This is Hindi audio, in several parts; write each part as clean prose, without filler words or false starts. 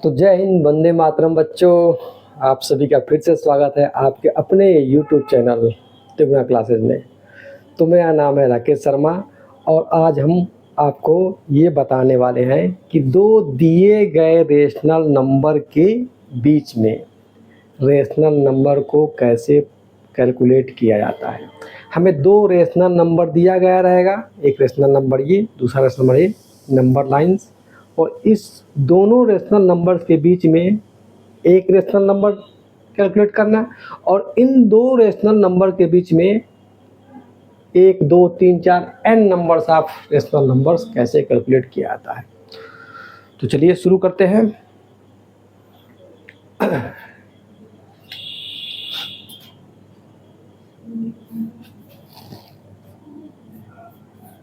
तो जय हिंद, वंदे मातरम बच्चों। आप सभी का फिर से स्वागत है आपके अपने YouTube चैनल त्रिगुणा क्लासेज में। तो मेरा नाम है राकेश शर्मा और आज हम आपको ये बताने वाले हैं कि दो दिए गए रेशनल नंबर के बीच में रेशनल नंबर को कैसे कैलकुलेट किया जाता है। हमें दो रेशनल नंबर दिया गया रहेगा, एक रेशनल नंबर ये, दूसरा रेशनल नंबर ये, नंबर लाइंस, और इस दोनों रेशनल नंबर्स के बीच में एक रेशनल नंबर कैलकुलेट करना और इन दो रेशनल नंबर के बीच में 1 2 3 4 n numbers of rational numbers कैसे कैलकुलेट किया जाता है। तो चलिए शुरू करते हैं।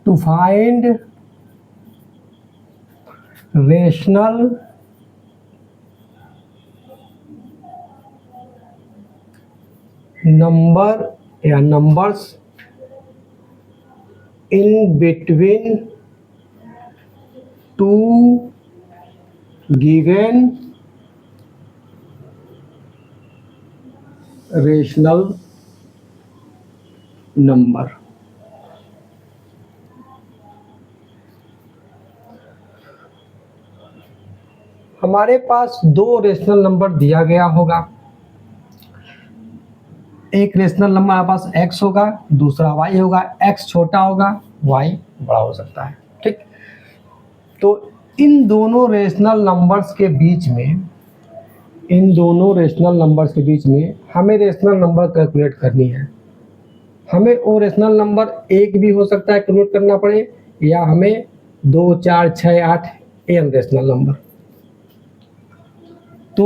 To find rational number या numbers in between two given rational number। हमारे पास दो रेशनल नंबर दिया गया होगा। एक रेशनल नंबर हमारे पास x होगा, दूसरा y होगा। x छोटा होगा, y बड़ा हो सकता है। ठीक, तो इन दोनों रेशनल नंबर्स के बीच में हमें रेशनल नंबर कैलकुलेट करनी है। हमें वो रेशनल नंबर एक भी हो सकता है कैलकुलेट करना पड़े, या हमें 2 4 6 8 n रेशनल नंबर। तो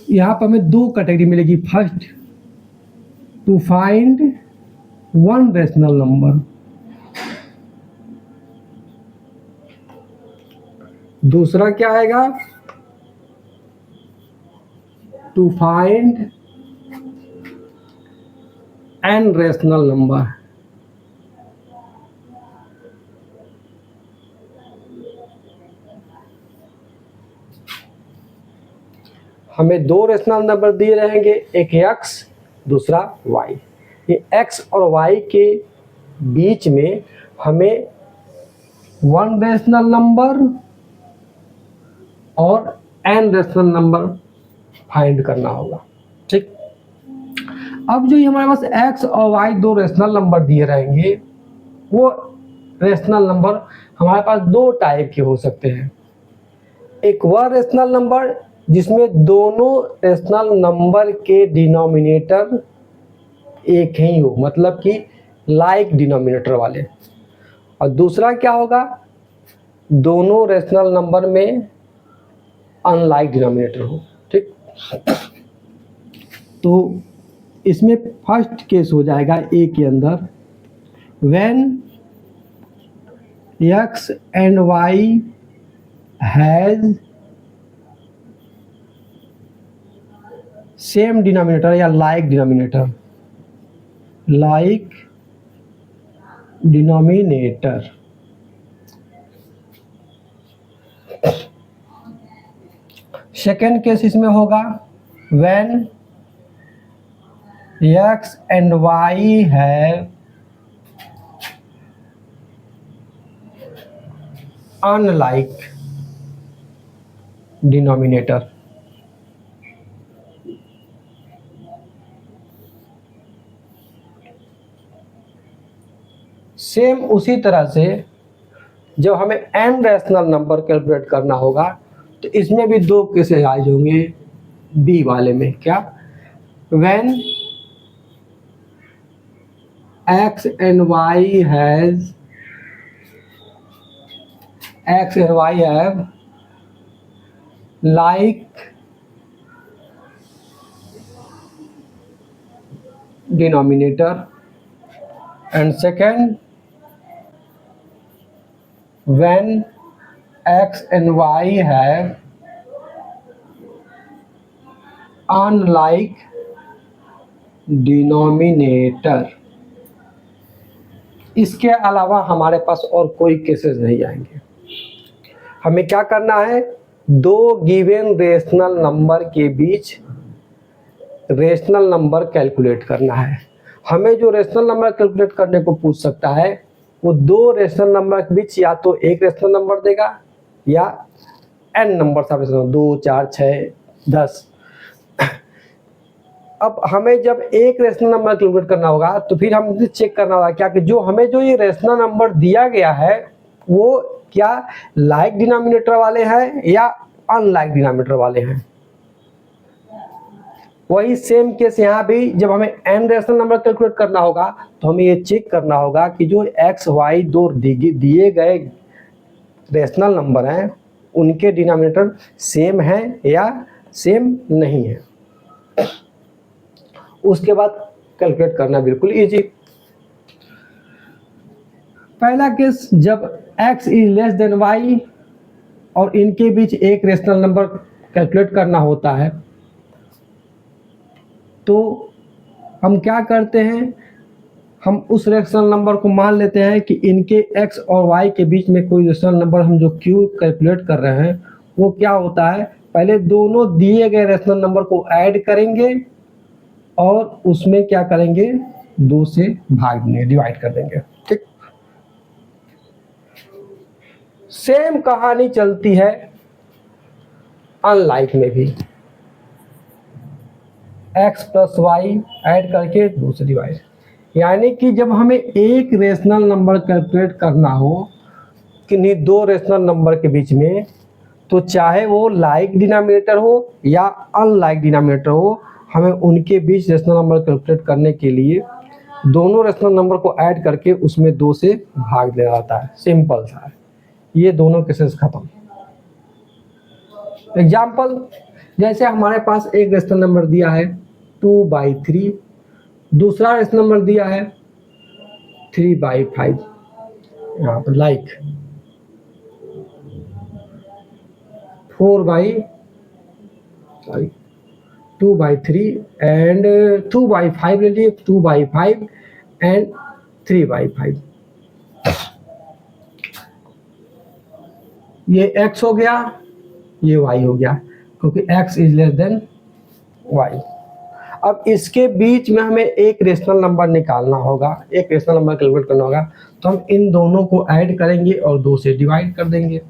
यहाँ पर हमें दो कैटेगरी मिलेगी। First, to find one rational number. दूसरा क्या आएगा? To find n rational number. हमें दो रेशनल नंबर दिए रहेंगे, एक x दूसरा y। ये x और y के बीच में हमें वन रेशनल नंबर और n रेशनल नंबर फाइंड करना होगा। ठीक, अब जो हमारे पास x और y दो रेशनल नंबर दिए रहेंगे, वो रेशनल नंबर हमारे पास दो टाइप के हो सकते हैं। एक वह रेशनल नंबर जिसमें दोनों रेशनल नंबर के डिनोमिनेटर एक ही हो, मतलब कि लाइक डिनोमिनेटर वाले। और दूसरा क्या होगा? दोनों रेशनल नंबर में अनलाइक डिनोमिनेटर हो। ठीक, तो इसमें फर्स्ट केस हो जाएगा ए के अंदर, when x and y has same denominator या लाइक डिनोमिनेटर। सेकेंड केस इसमें होगा, when x and y have unlike denominator। Same उसी तरह से जब हमें n रैशनल नंबर कैलकुलेट करना होगा, तो इसमें भी दो केसेस आ जाएंगे बी वाले में। क्या? When x and y have like denominator, and second, when x and y have unlike denominator. इसके अलावा हमारे पास और कोई केसेस नहीं आएंगे। हमें क्या करना है, दो गिवन रेशनल नंबर के बीच रेशनल नंबर कैलकुलेट करना है। हमें जो रेशनल नंबर कैलकुलेट करने को पूछ सकता है वो दो रेशनल नंबर के बीच या तो एक रेशनल नंबर देगा या n नंबर आप 2 4 6 10। अब हमें जब एक रेशनल नंबर कैलकुलेट करना होगा तो फिर हम चेक करना होगा क्या कि जो हमें जो ये रेशनल नंबर दिया गया है वो क्या लाइक डिनोमिनेटर वाले हैं या अनलाइक डिनोमिनेटर वाले हैं। वही सेम केस यहाँ भी जब हमें n रेशनल नंबर कैलकुलेट करना होगा तो हमें ये चेक करना होगा कि जो x y दो दिए गए रेशनल नंबर हैं उनके डिनोमिनेटर सेम हैं या सेम नहीं है। उसके बाद कैलकुलेट करना बिल्कुल इजी। पहला केस जब x is less than y और इनके बीच एक रेशनल नंबर कैलकुलेट करना होता है तो हम क्या करते हैं, हम उस रेशनल नंबर को मान लेते हैं कि इनके x और y के बीच में कोई रेशनल नंबर हम जो q कैलकुलेट कर रहे हैं वो क्या होता है, पहले दोनों दिए गए रेशनल नंबर को ऐड करेंगे और उसमें क्या करेंगे 2 से भाग देंगे, डिवाइड कर देंगे। ठीक, सेम कहानी चलती है अनलाइक में भी, x प्लस वाई ऐड करके 2 से डिवाइड। यानी कि जब हमें एक रेशनल नंबर कैलकुलेट करना हो किन्हीं दो रेशनल नंबर के बीच में, तो चाहे वो लाइक डिनोमिनेटर हो या अनलाइक डिनोमिनेटर हो, हमें उनके बीच रेशनल नंबर कैलकुलेट करने के लिए दोनों रेशनल नंबर को ऐड करके उसमें 2 से भाग देना होता है। सिंपल सा है, ये दोनों केसेस खत्म। एग्जाम्पल, जैसे हमारे पास एक रेशनल नंबर दिया है 2/3, दूसरा रेशनल नंबर दिया है 3/5, यहाँ पर लाइक 2/3 एंड 2/5 ले लिए, 2/5 एंड 3/5। ये x हो गया, ये y हो गया, क्योंकि x is less than y। अब इसके बीच में हमें एक रेशनल नंबर निकालना होगा, एक रेशनल नंबर कैलकुलेट करना होगा, तो हम इन दोनों को ऐड करेंगे और 2 से डिवाइड कर देंगे।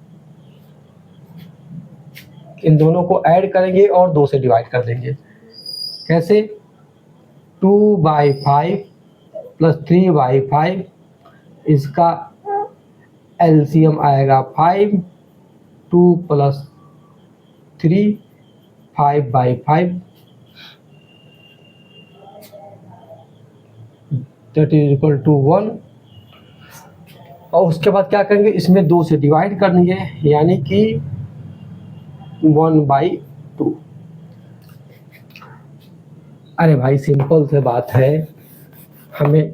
इन दोनों को ऐड करेंगे और 2 से डिवाइड कर देंगे। कैसे, 2/5 प्लस 3/5, इसका एलसीएम आएगा 5, 2 plus 3 5/5, that is equal to 1। और उसके बाद क्या करेंगे, इसमें 2 से डिवाइड कर देंगे, यानी कि 1/2। अरे भाई सिंपल से बात है, हमें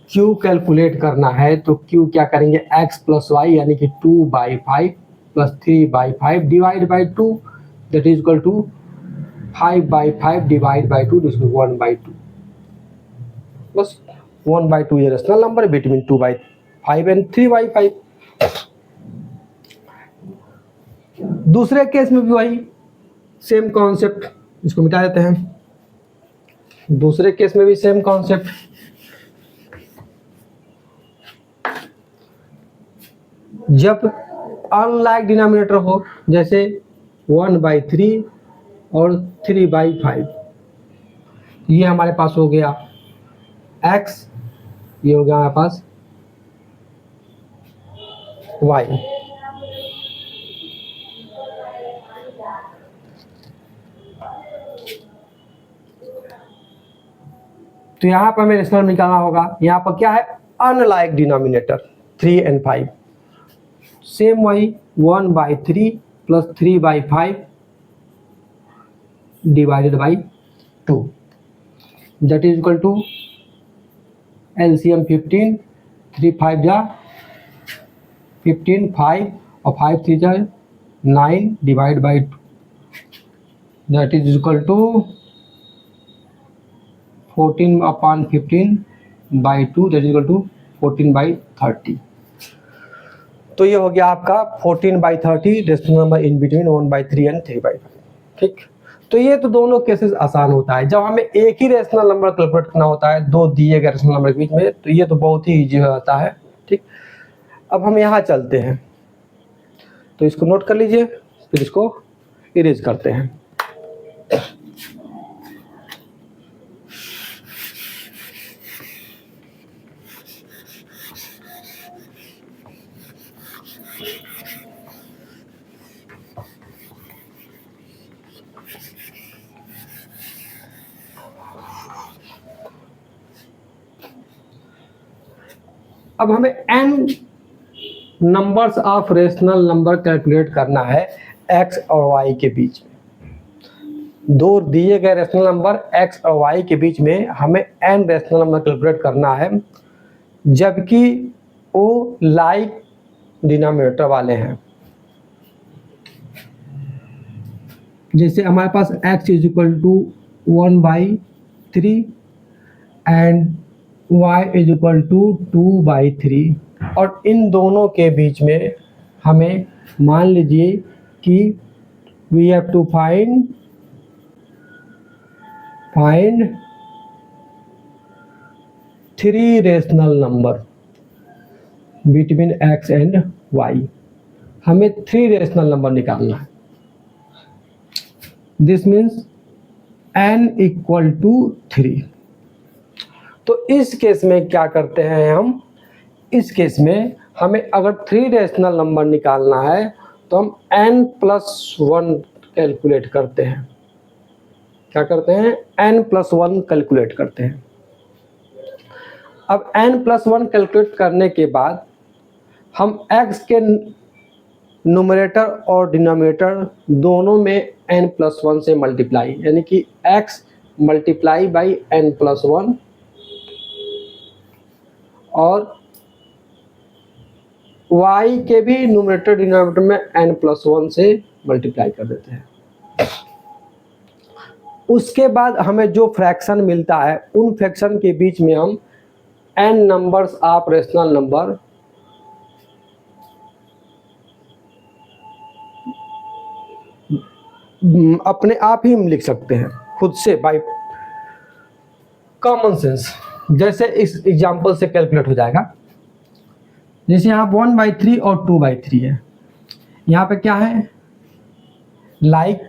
q कैलकुलेट करना है तो q क्या करेंगे, x प्लस वाई यानी कि 2/5 plus 3/5 divide by 2, that is equal to 5/5 divide by 2, this is 1/2। बस 1/2 ये रेशनल नंबर बिटवीन 2/5 एंड 3/5। दूसरे केस में भी वही सेम कॉन्सेप्ट, इसको मिटा देते हैं। दूसरे केस में भी सेम कॉन्सेप्ट, जब अनलाइक डिनोमिनेटर हो, जैसे 1/3 और 3/5, ये हमारे पास हो गया x, ये हो गया हमारे पास y। तो यहाँ पर हमें रेशनल निकालना होगा, यहाँ पर क्या है, अनलाइक डिनोमिनेटर 3 and 5। सेम वही 1/3 plus 3/5 divided by 2, that is equal to LCM 15, 3 5 जा 15, 5 और 5 3 जा 9 divide by 2, that is equal to 14/15/2, that is equal to 14/30। तो ये हो गया आपका 14/30 rational number in between 1/3 and 3/5। ठीक, तो ये तो दोनों केसेस आसान होता है। जब हमें एक ही रेशनल नंबर कैलकुलेट करना होता है दो दिए गए रेशनल नंबर के बीच में, तो ये तो बहुत ही ईजी हो जाता है। ठीक, अब हम यहाँ चलते हैं, तो इसको नोट कर लीजिए, फिर इसको इरेज करते हैं। अब हमें n numbers of rational number calculate करना है x और y के बीच में। दो दिए गए रेशनल नंबर x और y के बीच में हमें n रेशनल नंबर कैलकुलेट करना है, जबकि वो लाइक डिनोमिनेटर वाले हैं। जैसे हमारे पास x is equal to 1/3 and y is equal to 2/3, और इन दोनों के बीच में हमें मान लीजिए कि we have to find 3 rational number between x and y। हमें 3 रेशनल नंबर निकालना है। This means n equal to 3। तो इस केस में क्या करते हैं हम, इस केस में हमें अगर 3 रेशनल नंबर निकालना है तो हम n+1 कैलकुलेट करते हैं। क्या करते हैं, n+1 कैलकुलेट करते हैं। अब n+1 कैलकुलेट करने के बाद हम x के न्यूमरेटर और डिनोमिनेटर दोनों में n+1 से मल्टीप्लाई, यानी कि x मल्टीप्लाई बाई n+1 और y के भी न्यूमरेटर डिनोमिनेटर में n+1 से मल्टीप्लाई कर देते हैं। उसके बाद हमें जो फ्रैक्शन मिलता है उन फ्रैक्शन के बीच में हम n numbers of rational number अपने आप ही लिख सकते हैं खुद से बाय कॉमन सेंस। जैसे इस एग्जांपल से कैलकुलेट हो जाएगा। जैसे यहाँ 1/3 और 2/3 है, यहाँ पे क्या है, लाइक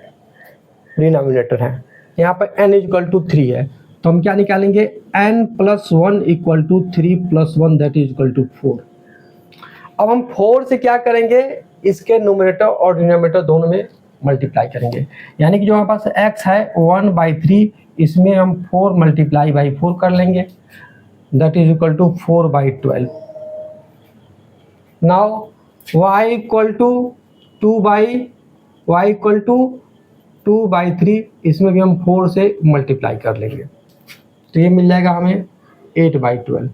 डिनोमिनेटर है, यहाँ पर n इक्वल टू 3 है, तो हम क्या निकालेंगे, n+1 equal to 3+1 that is equal to 4। अब हम 4 से क्या करेंगे, इसके न्यूमरेटर और डिनोमिनेटर दोनों में मल्टीप्लाई करेंगे, यानी कि जो हमारे पास x है 1/3, इसमें हम 4 मल्टीप्लाई बाई 4 कर लेंगे, that is equal to 4/12। Now y equal to 2/3, इसमें भी हम 4 से मल्टीप्लाई कर लेंगे, तो ये मिल जाएगा हमें 8/12।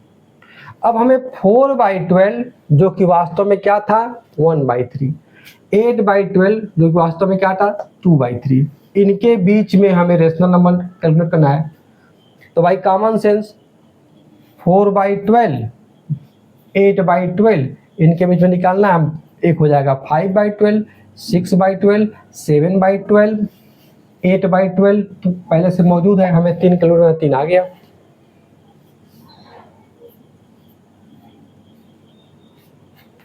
अब हमें 4/12 जो कि वास्तव में क्या था 1/3, 8/12 जो कि वास्तव में क्या था 2/3, इनके बीच में हमें रेशनल नंबर कैलकुलेट करना है। तो बाई कॉमन सेंस 4/12 8/12 इनके बीच में निकालना है, हम एक हो जाएगा 5/12 6/12 7/12 8/12, तो पहले से मौजूद है, हमें 3 कैलकुलेट 3 आ गया।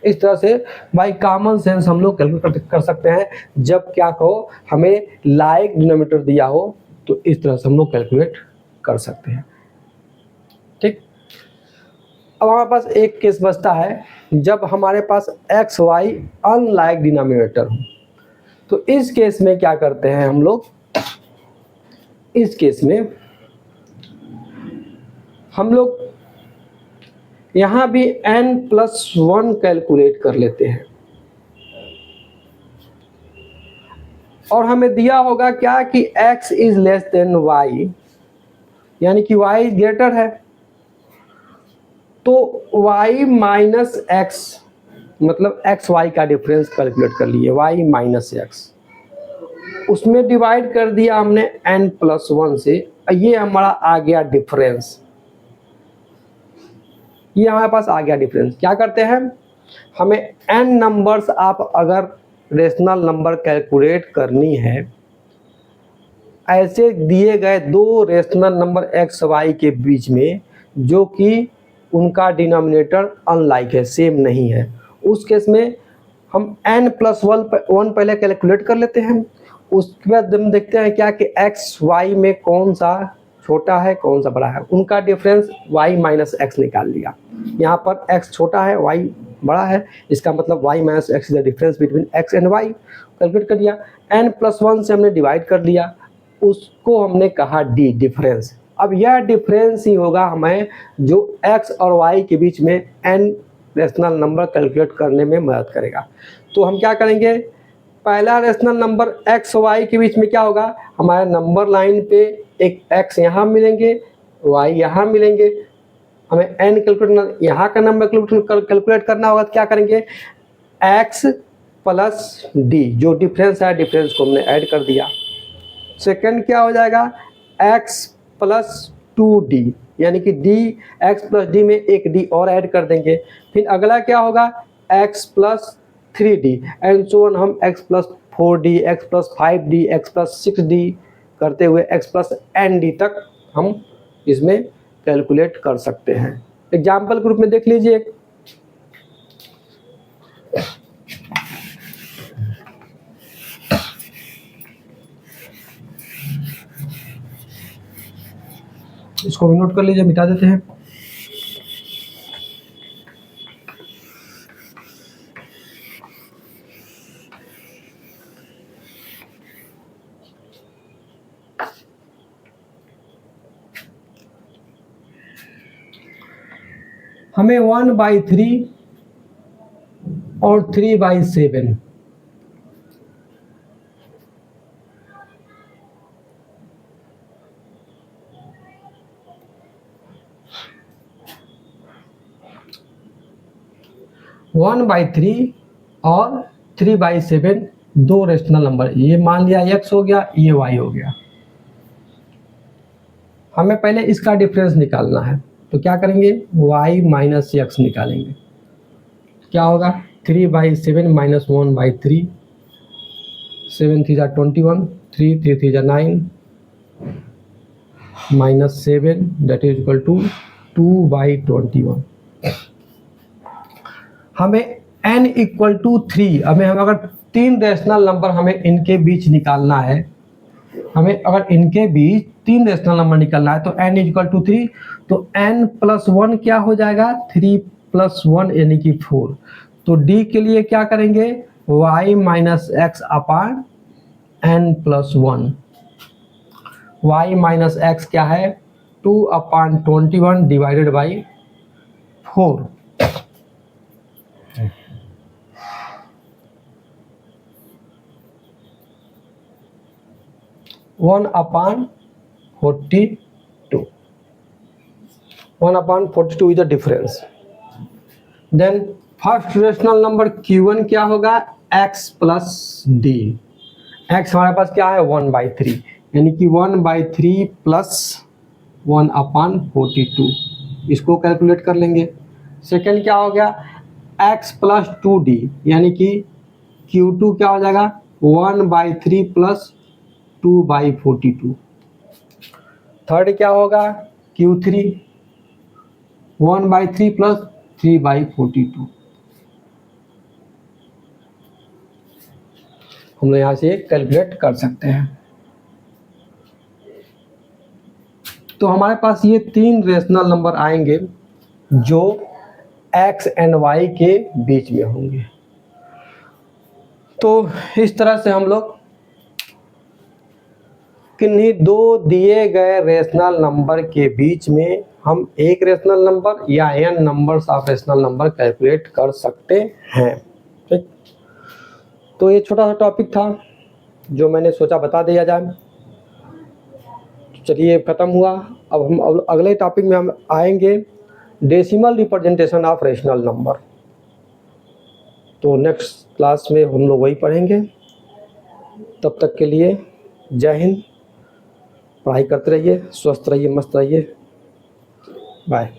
इस तरह से बाई कॉमन सेंस हम लोग कैलकुलेट कर सकते हैं। जब क्या कहो हमें लाइक डिनोमिनेटर दिया हो तो इस तरह से हम लोग कैलकुलेट कर सकते हैं। ठीक, अब हमारे पास एक केस बचता है, जब हमारे पास एक्स वाई अनलाइक डिनोमिनेटर हो, तो इस केस में क्या करते हैं हम लोग, इस केस में हम लोग यहाँ भी n+1 कैलकुलेट कर लेते हैं, और हमें दिया होगा क्या कि x is less than y, यानी कि y ग्रेटर है, तो y माइनस x मतलब x y का डिफरेंस कैलकुलेट कर लिए, y माइनस x, उसमें डिवाइड कर दिया हमने n+1 से, ये हमारा आ गया डिफरेंस, ये हमारे पास आ गया डिफरेंस। क्या करते हैं, हमें n नंबर्स आप अगर रेशनल नंबर कैलकुलेट करनी है, ऐसे दिए गए दो रेशनल नंबर x y के बीच में जो कि उनका डिनोमिनेटर अनलाइक है, सेम नहीं है, उस केस में हम n+1 पहले कैलकुलेट कर लेते हैं। उसके बाद हम देखते हैं क्या कि x y में कौन सा छोटा है कौन सा बड़ा है, उनका डिफरेंस y माइनस एक्स निकाल लिया। यहाँ पर x छोटा है y बड़ा है, इसका मतलब y minus x is the difference between x and y, calculate कर दिया। n+1 से हमने डिवाइड कर लिया, उसको हमने कहा d डिफरेंस। अब यह डिफरेंस ही होगा हमें जो x और y के बीच में n रेशनल नंबर कैलकुलेट करने में मदद करेगा। तो हम क्या करेंगे, पहला रेशनल नंबर x y के बीच में क्या होगा, हमारे नंबर लाइन पे एक x यहाँ मिलेंगे, y यहाँ मिलेंगे। हमें n कैलकुलेट, यहाँ का नंबर कैलकुलेट करना होगा, तो क्या करेंगे, x प्लस d, जो डिफरेंस है डिफरेंस को हमने ऐड कर दिया। सेकंड क्या हो जाएगा, x प्लस 2d, यानी कि d, x प्लस d में एक d और ऐड कर देंगे। फिर अगला क्या होगा, x plus 3d and so on, हम x plus 4d, x plus 5d, x plus 6d करते हुए x प्लस n d तक हम इसमें कैलकुलेट कर सकते हैं। एग्जाम्पल ग्रुप में देख लीजिए, इसको भी नोट कर लीजिए, मिटा देते हैं। हमें 1/3 और 3/7 1/3 और 3/7 दो रेशनल नंबर, ये मान लिया x हो गया, ये y हो गया। हमें पहले इसका डिफरेंस निकालना है, तो क्या करेंगे, y माइनस एक्स निकालेंगे। क्या होगा, 3/7 minus 1/3, 7 3 21, 3 3 3 9, minus 7 that is equal to 2/21। हमें n इक्वल टू 3, हमें अगर तीन रेशनल नंबर हमें इनके बीच निकालना है, हमें अगर इनके बीच तीन रेशनल नंबर निकालना है तो n इक्वल टू 3, तो n+1 क्या हो जाएगा, 3+1 यानी कि 4। तो d के लिए क्या करेंगे, y minus x upon n+1। y minus x क्या है, 2/21 divided by 4। One upon 42 is the difference. Then first rational number Q1 क्या होगा, x प्लस d। x हमारे पास क्या है, 1/3, यानी कि 1/3 प्लस 1/42, इसको कैलकुलेट कर लेंगे। सेकंड क्या हो गया, x प्लस 2d, यानी कि Q2 क्या हो जाएगा, 1/3 प्लस 2/42। थर्ड क्या होगा, Q3 1/3 प्लस 3/42। हम लोग यहाँ से कैलकुलेट कर सकते हैं। तो हमारे पास ये तीन रेशनल नंबर आएंगे जो x एंड y के बीच में होंगे। तो इस तरह से हम लोग किन्हीं दो दिए गए रेशनल नंबर के बीच में हम एक रेशनल नंबर या n numbers of rational number calculate कर सकते हैं। ठीक, तो ये छोटा सा टॉपिक था जो मैंने सोचा बता दिया जाए। चलिए खत्म हुआ। अब हम अगले टॉपिक में हम आएंगे decimal representation of rational number. तो नेक्स्ट क्लास में हम लोग वही पढ़ेंगे। तब तक के लिए जय हिंद। पढ़ाई करते रहिए, स्वस्थ रहिए, मस्त रहिए। बाय।